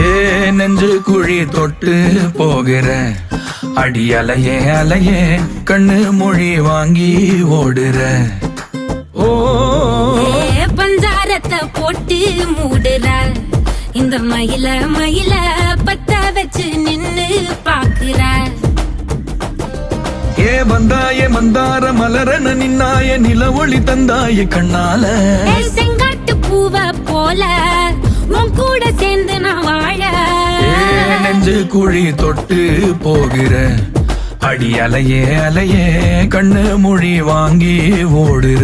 ஏ நெஞ்சு குழி தொட்டு போகிற அடி அலையே அலையே கண்ணு மொழி வாங்கி ஓடுற. ஓ பஞ்சாரத்தை போட்டு மூடுற இந்த மயில மயில பத்த வச்சு நின்னு பாக்குற. ஏ வந்தாய மந்தார மலரன நின்னாய நில ஒளி தந்தாய கண்ணால. செங்காட்டு பூவ போல உன் கூட சேர்ந்து நான் வாழ. நெஞ்சு குழி தொட்டு போகிற அடி அலையே அலையே கண்ணு மொழி வாங்கி ஓடுற.